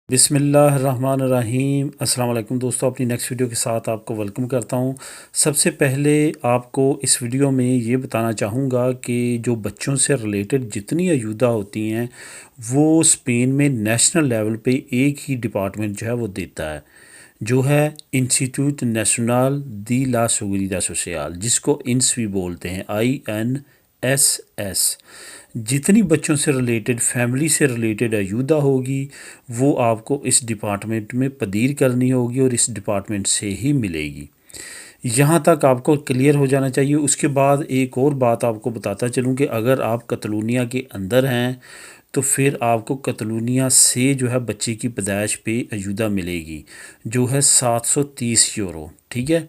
بسم اللہ الرحمن الرحیم۔ السلام علیکم دوستو، اپنی نیکسٹ ویڈیو کے ساتھ آپ کو ویلکم کرتا ہوں۔ سب سے پہلے آپ کو اس ویڈیو میں یہ بتانا چاہوں گا کہ جو بچوں سے ریلیٹڈ جتنی عیودہ ہوتی ہیں وہ اسپین میں نیشنل لیول پہ ایک ہی ڈپارٹمنٹ جو ہے وہ دیتا ہے، جو ہے انسٹیٹیوٹ نیشنل دی لا سیگوریداد سوشل، جس کو انس بھی بولتے ہیں، INSS۔ جتنی بچوں سے ریلیٹڈ، فیملی سے ریلیٹڈ عیودہ ہوگی وہ آپ کو اس ڈپارٹمنٹ میں پدیر کرنی ہوگی اور اس ڈپارٹمنٹ سے ہی ملے گی۔ یہاں تک آپ کو کلیئر ہو جانا چاہیے۔ اس کے بعد ایک اور بات آپ کو بتاتا چلوں کہ اگر آپ کتلونیہ کے اندر ہیں تو پھر آپ کو کتلونیہ سے جو ہے بچے کی پیدائش پہ عیودہ ملے گی، جو ہے 730 یورو، ٹھیک ہے۔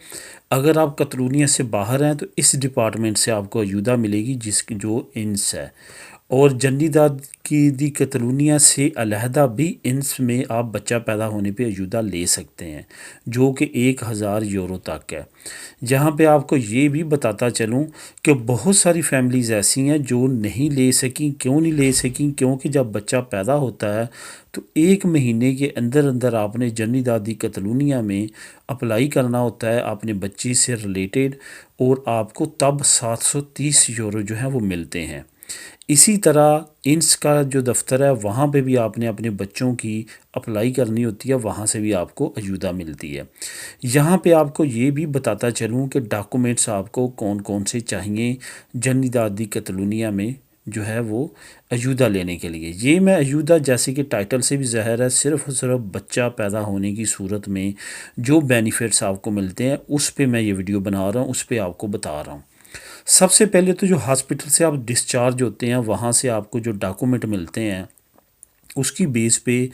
اگر آپ کتلونیہ سے باہر ہیں تو اس ڈپارٹمنٹ سے آپ کو عیودہ ملے گی، جو انس ہے۔ اور جنیداد کی دی کتلونیہ سے علیحدہ بھی انس میں آپ بچہ پیدا ہونے پہ عیودہ لے سکتے ہیں، جو کہ 1000 یورو تک ہے۔ جہاں پہ آپ کو یہ بھی بتاتا چلوں کہ بہت ساری فیملیز ایسی ہیں جو نہیں لے سکیں۔ کیوں نہیں لے سکیں؟ کیونکہ جب بچہ پیدا ہوتا ہے تو 1 مہینے کے اندر اندر آپ نے جنیداد دی کتلونیہ میں اپلائی کرنا ہوتا ہے اپنے بچے سے ریلیٹڈ، اور آپ کو تب 730 یورو جو ہیں وہ ملتے ہیں۔ اسی طرح انس کا جو دفتر ہے وہاں پہ بھی آپ نے اپنے بچوں کی اپلائی کرنی ہوتی ہے، وہاں سے بھی آپ کو عیودہ ملتی ہے۔ یہاں پہ آپ کو یہ بھی بتاتا چلوں کہ ڈاکومنٹس آپ کو کون کون سے چاہیے جنیداد دی کتلونیہ میں جو ہے وہ عیودہ لینے کے لیے۔ یہ میں عیودہ جیسے کہ ٹائٹل سے بھی ظاہر ہے، صرف اور صرف بچہ پیدا ہونے کی صورت میں جو بینیفٹس آپ کو ملتے ہیں اس پہ میں یہ ویڈیو بنا رہا ہوں، اس پہ آپ کو بتا رہا ہوں۔ سب سے پہلے تو جو ہاسپٹل سے آپ ڈسچارج ہوتے ہیں وہاں سے آپ کو جو ڈاکومنٹ ملتے ہیں اس کی بیس پہ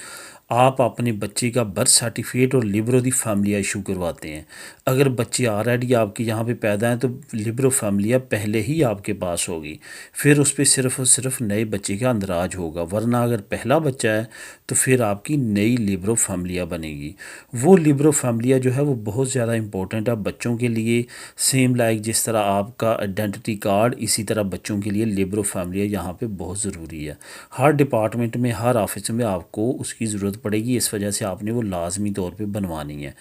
آپ اپنے بچے کا برتھ سرٹیفکیٹ اور لیبرو دی فیملیا ایشو کرواتے ہیں۔ اگر بچے آلریڈی آپ کے یہاں پہ پیدا ہیں تو لیبرو فیملیا پہلے ہی آپ کے پاس ہوگی، پھر اس پہ صرف اور صرف نئے بچے کا اندراج ہوگا، ورنہ اگر پہلا بچہ ہے تو پھر آپ کی نئی لیبرو فیملیا بنے گی۔ وہ لیبرو فیملیا جو ہے وہ بہت زیادہ امپورٹنٹ ہے بچوں کے لیے، سیم لائک جس طرح آپ کا آئیڈینٹی کارڈ، اسی طرح بچوں کے لیے لیبرو فیملیا یہاں پہ بہت ضروری ہے۔ ہر ڈپارٹمنٹ میں، ہر آفس میں آپ کو اس کی ضرورت پڑے گی، اس وجہ سے آپ نے وہ لازمی طور پہ بنوانی ہے۔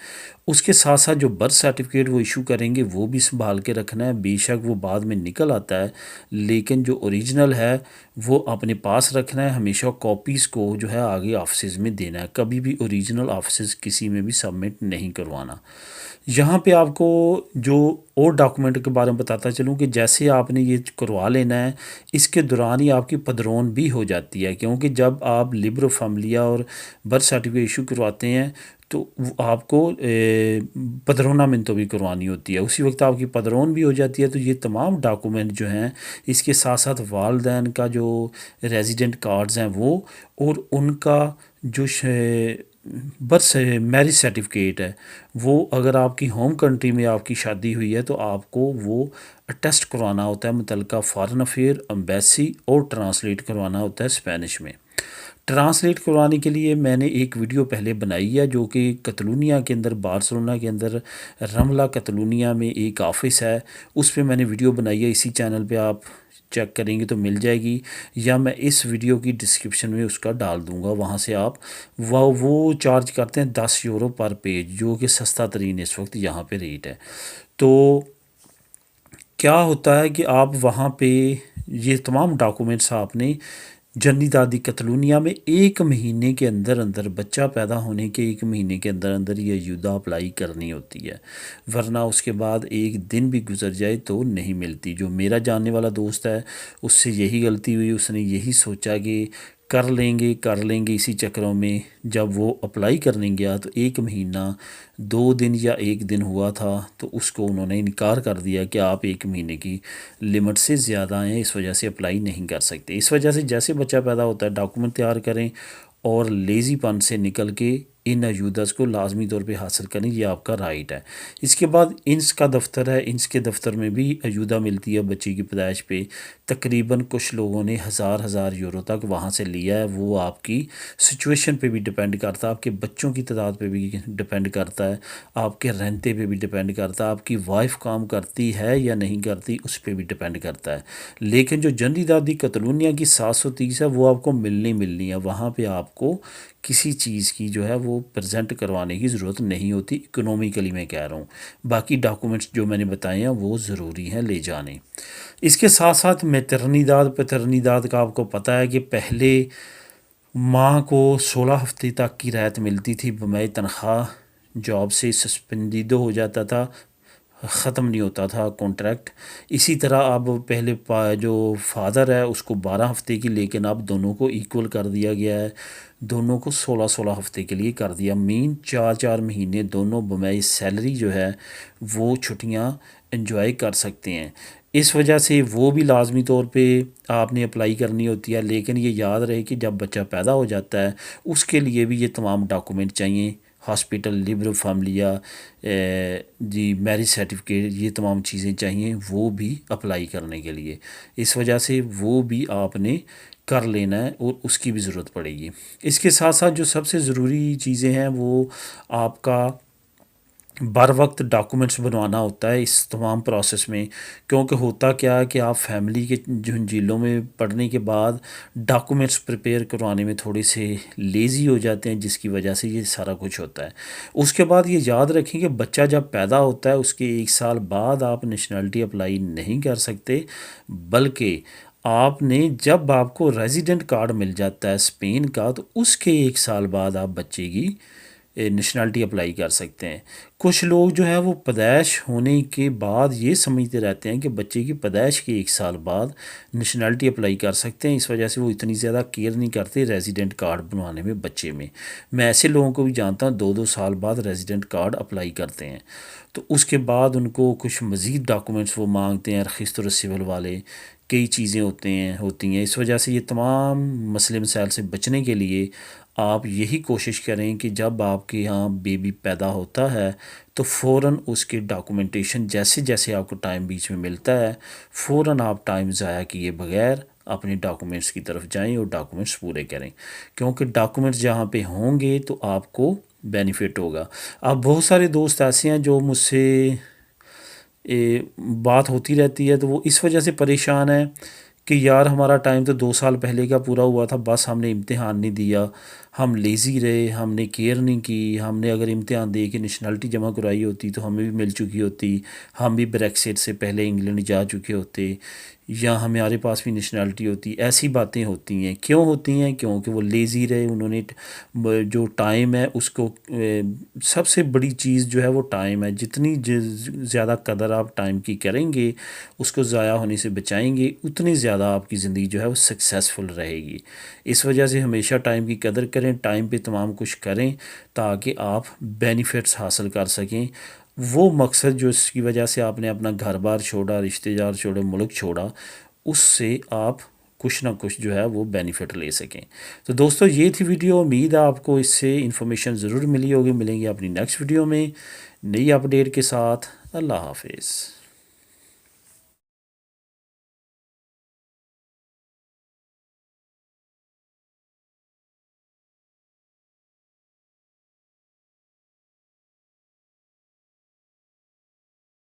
اس کے ساتھ ساتھ جو برتھ سرٹیفکیٹ وہ ایشو کریں گے وہ بھی سنبھال کے رکھنا ہے، بے شک وہ بعد میں نکل آتا ہے لیکن جو اوریجنل ہے وہ اپنے پاس رکھنا ہے ہمیشہ، کاپیز کو جو ہے آگے آفسز میں دینا ہے، کبھی بھی اوریجنل آفسز کسی میں بھی سبمٹ نہیں کروانا۔ یہاں پہ آپ کو جو اور ڈاکومنٹ کے بارے میں بتاتا چلوں کہ جیسے آپ نے یہ کروا لینا ہے، اس کے دوران ہی آپ کی پدرون بھی ہو جاتی ہے، کیونکہ جب آپ لیبرو فیملیا اور برتھ سرٹیفکیٹ ایشو کرواتے ہیں تو آپ کو پدرونامنتو بھی کروانی ہوتی ہے، اسی وقت آپ کی پدرون بھی ہو جاتی ہے۔ تو یہ تمام ڈاکومنٹ جو ہیں، اس کے ساتھ ساتھ والدین کا جو ریزیڈنٹ کارڈز ہیں وہ، اور ان کا جو برتھ میرج سرٹیفکیٹ ہے وہ، اگر آپ کی ہوم کنٹری میں آپ کی شادی ہوئی ہے تو آپ کو وہ ٹیسٹ کروانا ہوتا ہے متعلقہ فارن افیئر امبیسی، اور ٹرانسلیٹ کروانا ہوتا ہے اسپینش میں۔ ٹرانسلیٹ کروانے کے لیے میں نے ایک ویڈیو پہلے بنائی ہے، جو کہ کتلونیہ کے اندر، بارسلونا کے اندر رملہ کتلونیہ میں ایک آفس ہے، اس پہ میں نے ویڈیو بنائی ہے، اسی چینل پہ آپ چیک کریں گے تو مل جائے گی، یا میں اس ویڈیو کی ڈسکرپشن میں اس کا ڈال دوں گا، وہاں سے آپ وہ چارج کرتے ہیں 10 یورو پر پیج، جو کہ سستا ترین اس وقت یہاں پہ ریٹ ہے۔ تو کیا ہوتا ہے کہ آپ وہاں پہ یہ تمام ڈاکومنٹس آپ نے جنیداد دی کتلونیہ میں 1 مہینے کے اندر اندر، بچہ پیدا ہونے کے 1 مہینے کے اندر اندر یہ عیودہ اپلائی کرنی ہوتی ہے، ورنہ اس کے بعد ایک دن بھی گزر جائے تو نہیں ملتی۔ جو میرا جاننے والا دوست ہے اس سے یہی غلطی ہوئی، اس نے یہی سوچا کہ کر لیں گے، اسی چکروں میں جب وہ اپلائی کرنے گیا تو 1 مہینہ 2 دن یا 1 دن ہوا تھا، تو اس کو انہوں نے انکار کر دیا کہ آپ 1 مہینے کی لمٹ سے زیادہ ہیں، اس وجہ سے اپلائی نہیں کر سکتے۔ اس وجہ سے جیسے بچہ پیدا ہوتا ہے ڈاکومنٹ تیار کریں اور لیزی پن سے نکل کے ان ایوداز کو لازمی طور پہ حاصل کریں، یہ آپ کا رائٹ ہے۔ اس کے بعد انس کا دفتر ہے، انس کے دفتر میں بھی ایودا ملتی ہے بچے کی پیدائش پہ، تقریباً کچھ لوگوں نے ہزار یورو تک وہاں سے لیا ہے۔ وہ آپ کی سچویشن پہ بھی ڈپینڈ کرتا ہے، آپ کے بچوں کی تعداد پہ بھی ڈپینڈ کرتا ہے، آپ کے رینتے پہ بھی ڈپینڈ کرتا ہے، آپ کی وائف کام کرتی ہے یا نہیں کرتی اس پہ بھی ڈپینڈ کرتا ہے۔ لیکن جو جنرل دادی کتلونیا کی 730 ہے وہ آپ کو ملنی ہے، وہاں پہ آپ کو کسی چیز کی جو ہے وہ پریزنٹ کروانے کی ضرورت نہیں ہوتی، اکنومیکلی میں کہہ رہا ہوں۔ باقی ڈاکومنٹس جو میں نے بتائے ہیں وہ ضروری ہیں لے جانے۔ اس کے ساتھ ساتھ پیٹرنی داد کا آپ کو پتہ ہے کہ پہلے ماں کو 16 ہفتے تک کی رعایت ملتی تھی بمائے تنخواہ، جاب سے سسپینڈیڈو ہو جاتا تھا، ختم نہیں ہوتا تھا کانٹریکٹ۔ اسی طرح اب پہلے جو فادر ہے اس کو 12 ہفتے کی، لیکن اب دونوں کو ایکول کر دیا گیا ہے، دونوں کو 16 ہفتے کے لیے کر دیا، مین 4 مہینے دونوں بمائے سیلری جو ہے وہ چھٹیاں انجوائے کر سکتے ہیں۔ اس وجہ سے وہ بھی لازمی طور پہ آپ نے اپلائی کرنی ہوتی ہے، لیکن یہ یاد رہے کہ جب بچہ پیدا ہو جاتا ہے اس کے لیے بھی یہ تمام ڈاکومنٹ چاہیے، ہاسپٹل لیبر فیملیا جی میرج سرٹیفکیٹ، یہ تمام چیزیں چاہیے وہ بھی اپلائی کرنے کے لیے۔ اس وجہ سے وہ بھی آپ نے کر لینا ہے اور اس کی بھی ضرورت پڑے گی۔ اس کے ساتھ ساتھ جو سب سے ضروری چیزیں ہیں وہ آپ کا بر وقت ڈاکومنٹس بنوانا ہوتا ہے اس تمام پروسیس میں، کیونکہ ہوتا کیا ہے کہ آپ فیملی کے جھنجھیلوں میں پڑنے کے بعد ڈاکومنٹس پریپیئر کروانے میں تھوڑے سے لیزی ہو جاتے ہیں، جس کی وجہ سے یہ سارا کچھ ہوتا ہے۔ اس کے بعد یہ یاد رکھیں کہ بچہ جب پیدا ہوتا ہے اس کے 1 سال بعد آپ نیشنلٹی اپلائی نہیں کر سکتے، بلکہ آپ نے جب آپ کو ریزیڈنٹ کارڈ مل جاتا ہے اسپین کا تو اس کے 1 سال بعد آپ بچے کی نیشنلٹی اپلائی کر سکتے ہیں۔ کچھ لوگ جو ہے وہ پیدائش ہونے کے بعد یہ سمجھتے رہتے ہیں کہ بچے کی پیدائش کے 1 سال بعد نیشنلٹی اپلائی کر سکتے ہیں، اس وجہ سے وہ اتنی زیادہ کیئر نہیں کرتے ریزیڈنٹ کارڈ بنوانے میں بچے میں۔ میں ایسے لوگوں کو بھی جانتا ہوں 2 سال بعد ریزیڈنٹ کارڈ اپلائی کرتے ہیں، تو اس کے بعد ان کو کچھ مزید ڈاکومنٹس وہ مانگتے ہیں، رجسٹر سول والے، کئی چیزیں ہوتی ہیں۔ اس وجہ سے یہ تمام مسئلے مسائل سے بچنے کے لیے آپ یہی کوشش کریں کہ جب آپ کے یہاں بیبی پیدا ہوتا ہے تو فوراً اس کے ڈاکومنٹیشن جیسے آپ کو ٹائم بیچ میں ملتا ہے فوراً آپ ٹائم ضائع کیے بغیر اپنے ڈاکومنٹس کی طرف جائیں اور ڈاکومنٹس پورے کریں، کیونکہ ڈاکومنٹس جہاں پہ ہوں گے تو آپ کو بینیفٹ ہوگا۔ اب بہت سارے دوست ایسے ہیں جو مجھ سے بات ہوتی رہتی ہے تو وہ اس وجہ سے پریشان ہے کہ یار ہمارا ٹائم تو 2 سال پہلے کا پورا ہوا تھا، بس ہم نے امتحان نہیں دیا، ہم لیزی رہے، ہم نے کیئر نہیں کی، ہم نے اگر امتحان دے کے نیشنلٹی جمع کرائی ہوتی تو ہمیں بھی مل چکی ہوتی، ہم بھی بریکسٹ سے پہلے انگلینڈ جا چکے ہوتے، یا ہمارے پاس بھی نیشنلٹی ہوتی۔ ایسی باتیں ہوتی ہیں، کیوں ہوتی ہیں؟ کیونکہ وہ لیزی رہے، انہوں نے جو ٹائم ہے اس کو، سب سے بڑی چیز جو ہے وہ ٹائم ہے، جتنی زیادہ قدر آپ ٹائم کی کریں گے، اس کو ضائع ہونے سے بچائیں گے، اتنی زیادہ آپ کی زندگی جو ہے وہ سکسیسفل رہے گی۔ اس وجہ سے ہمیشہ ٹائم کی قدر کریں، ٹائم پہ تمام کچھ کریں تاکہ آپ بینیفٹس حاصل کر سکیں۔ وہ مقصد جو اس کی وجہ سے آپ نے اپنا گھر بار چھوڑا، رشتہ دار چھوڑے، ملک چھوڑا، اس سے آپ کچھ نہ کچھ جو ہے وہ بینیفٹ لے سکیں۔ تو دوستو یہ تھی ویڈیو، امید ہے آپ کو اس سے انفارمیشن ضرور ملی ہوگی۔ ملیں گے اپنی نیکسٹ ویڈیو میں نئی اپڈیٹ کے ساتھ۔ اللہ حافظ۔